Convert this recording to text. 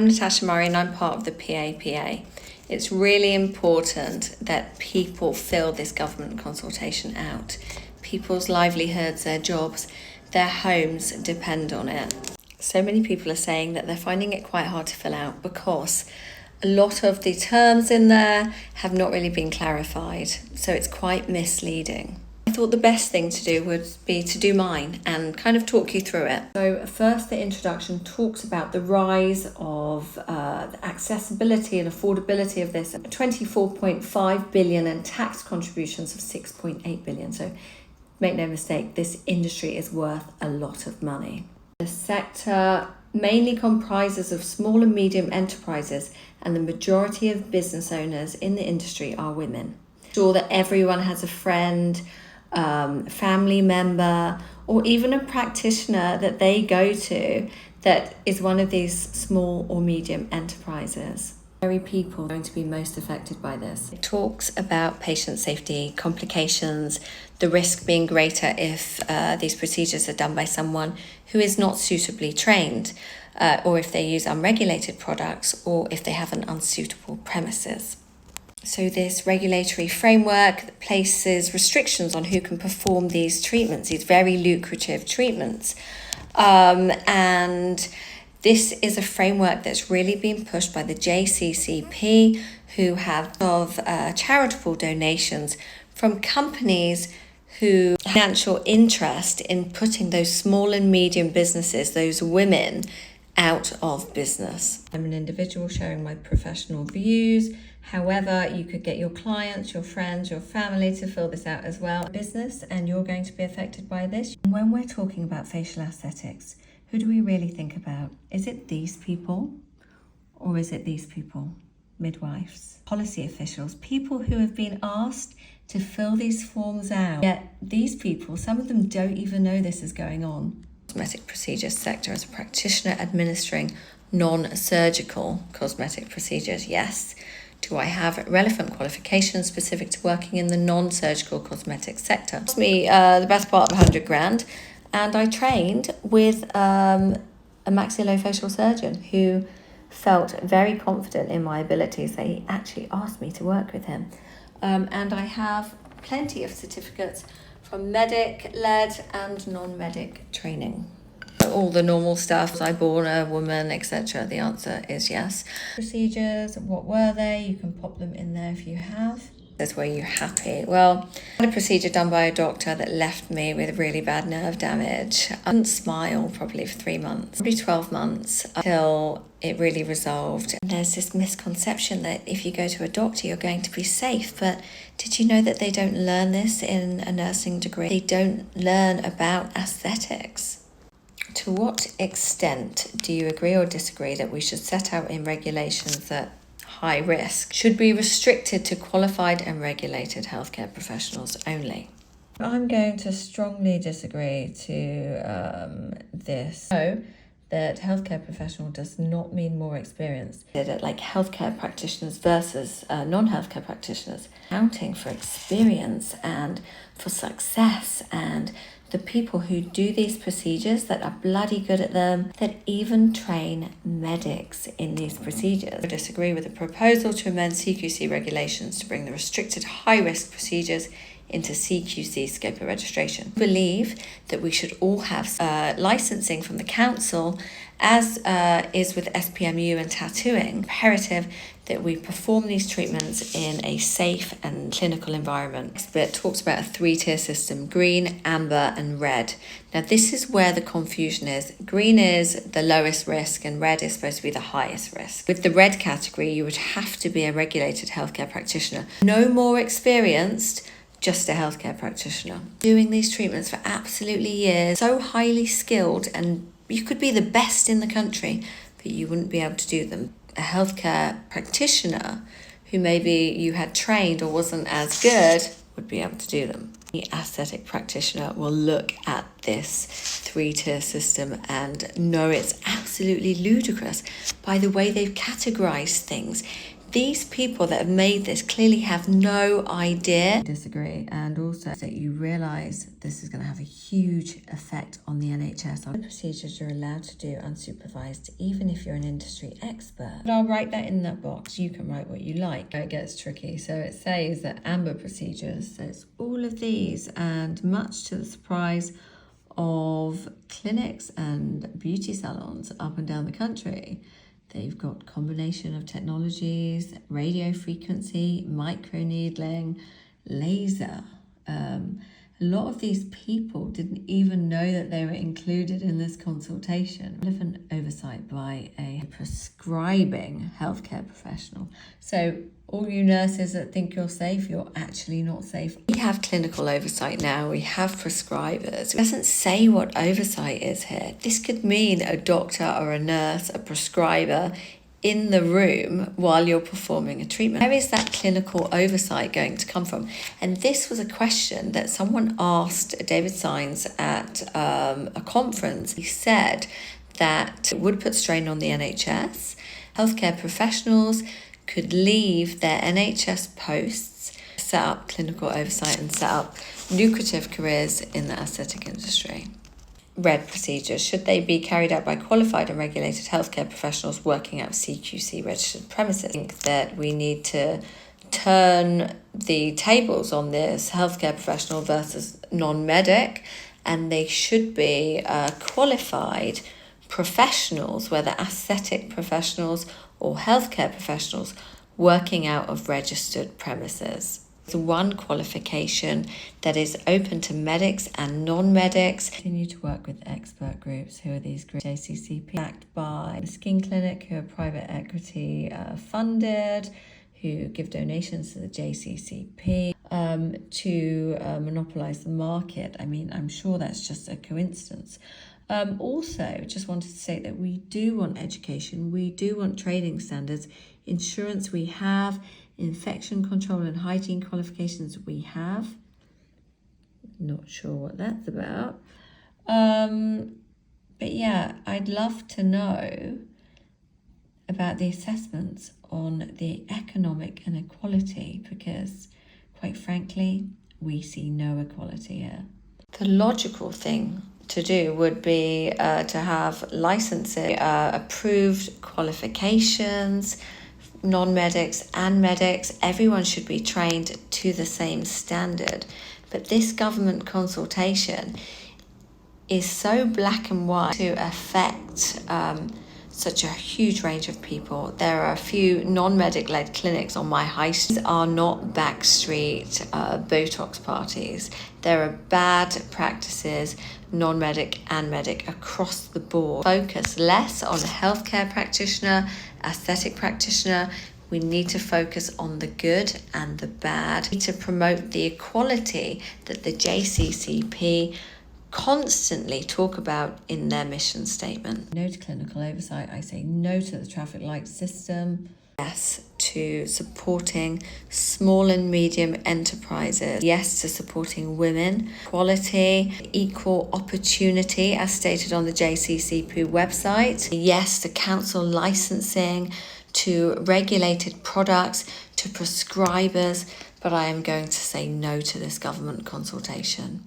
I'm Natasha Murray and I'm part of the PAPA. It's really important that people fill this government consultation out. People's livelihoods, their jobs, their homes depend on it. So many people are saying that they're finding it quite hard to fill out because a lot of the terms in there have not really been clarified. So it's quite misleading. I thought the best thing to do would be to do mine and kind of talk you through it. So first, the introduction talks about the rise of the accessibility and affordability of this, 24.5 billion and tax contributions of 6.8 billion. So make no mistake, this industry is worth a lot of money. The sector mainly comprises of small and medium enterprises, and the majority of business owners in the industry are women. Sure that everyone has a friend, family member, or even a practitioner that they go to that is one of these small or medium enterprises. Very people are going to be most affected by this. It talks about patient safety, complications, the risk being greater if these procedures are done by someone who is not suitably trained, or if they use unregulated products, or if they have an unsuitable premises. So this regulatory framework places restrictions on who can perform these treatments, these very lucrative treatments. And this is a framework that's really been pushed by the JCCP, who have charitable donations from companies who have financial interest in putting those small and medium businesses, those women, out of business. I'm an individual sharing my professional views. However, you could get your clients, your friends, your family to fill this out as well. Business, and you're going to be affected by this. When we're talking about facial aesthetics, who do we really think about? Is it these people or is it these people? Midwives, policy officials, people who have been asked to fill these forms out. Yet these people, some of them don't even know this is going on. Cosmetic procedures sector as a practitioner administering non-surgical cosmetic procedures, yes. Do I have relevant qualifications specific to working in the non-surgical cosmetic sector? It cost me the best part of 100 grand, and I trained with a maxillofacial surgeon who felt very confident in my abilities that he actually asked me to work with him. And I have plenty of certificates from medic-led and non-medic training. All the normal stuff, was I born a woman, etc. The answer is yes. Procedures, what were they? You can pop them in there if you have. Were you happy? Well, I had a procedure done by a doctor that left me with really bad nerve damage. I didn't smile probably for 3 months, probably 12 months, until it really resolved. And there's this misconception that if you go to a doctor, you're going to be safe. But did you know that they don't learn this in a nursing degree? They don't learn about aesthetics. To what extent do you agree or disagree that we should set out in regulations that high risk should be restricted to qualified and regulated healthcare professionals only? I'm going to strongly disagree to this. So that healthcare professional does not mean more experience. Like healthcare practitioners versus non-healthcare practitioners, accounting for experience and for success, and the people who do these procedures that are bloody good at them, that even train medics in these procedures. I disagree with the proposal to amend CQC regulations to bring the restricted high-risk procedures into CQC scope of registration. I believe that we should all have licensing from the council, as is with SPMU and tattooing. Imperative that we perform these treatments in a safe and clinical environment. It talks about a 3-tier system: green, amber, and red. Now this is where the confusion is. Green is the lowest risk and red is supposed to be the highest risk. With the red category, you would have to be a regulated healthcare practitioner. No more experienced, just a healthcare practitioner. Doing these treatments for absolutely years, so highly skilled, and you could be the best in the country, but you wouldn't be able to do them. A healthcare practitioner who maybe you had trained or wasn't as good would be able to do them. The aesthetic practitioner will look at this 3-tier system and know it's absolutely ludicrous by the way they've categorized things. These people that have made this clearly have no idea. I disagree, and also that you realise this is going to have a huge effect on the NHS. The procedures you're allowed to do unsupervised, even if you're an industry expert. But I'll write that in that box. You can write what you like. It gets tricky. So it says that amber procedures, so it's all of these, and much to the surprise of clinics and beauty salons up and down the country, they've got combination of technologies, radio frequency, microneedling, laser. A lot of these people didn't even know that they were included in this consultation. Relevant oversight by a prescribing healthcare professional. So all you nurses that think you're safe, you're actually not safe. We have clinical oversight now, we have prescribers. It doesn't say what oversight is here. This could mean a doctor or a nurse, a prescriber in the room while you're performing a treatment. Where is that clinical oversight going to come from? And this was a question that someone asked David Saenz at a conference. He said that it would put strain on the NHS. Healthcare professionals could leave their NHS posts, set up clinical oversight and set up lucrative careers in the aesthetic industry. RED procedures, should they be carried out by qualified and regulated healthcare professionals working at CQC registered premises? I think that we need to turn the tables on this, healthcare professional versus non-medic, and they should be qualified professionals, whether aesthetic professionals or healthcare professionals working out of registered premises. One qualification that is open to medics and non-medics. Continue to work with expert groups. Who are these groups? JCCP, backed by the Skin Clinic, who are private equity funded, who give donations to the JCCP to monopolize the market. I mean, I'm sure that's just a coincidence. Also, just wanted to say that we do want education, we do want training standards, insurance we have, infection control and hygiene qualifications we have. Not sure what that's about. But yeah, I'd love to know about the assessments on the economic inequality, because quite frankly, we see no equality here. The logical thing to do would be to have licensing, approved qualifications, non-medics and medics. Everyone should be trained to the same standard. But this government consultation is so black and white to affect such a huge range of people. There are a few non-medic led clinics on my high street. These are not backstreet Botox parties. There are bad practices, non-medic and medic, across the board. Focus less on a healthcare practitioner, aesthetic practitioner. We need to focus on the good and the bad. We need to promote the equality that the JCCP constantly talk about in their mission statement. No to clinical oversight. I say no to the traffic light system. Yes to supporting small and medium enterprises. Yes to supporting women. Equality, equal opportunity as stated on the JCCP website. Yes to council licensing, to regulated products, to prescribers, but I am going to say no to this government consultation.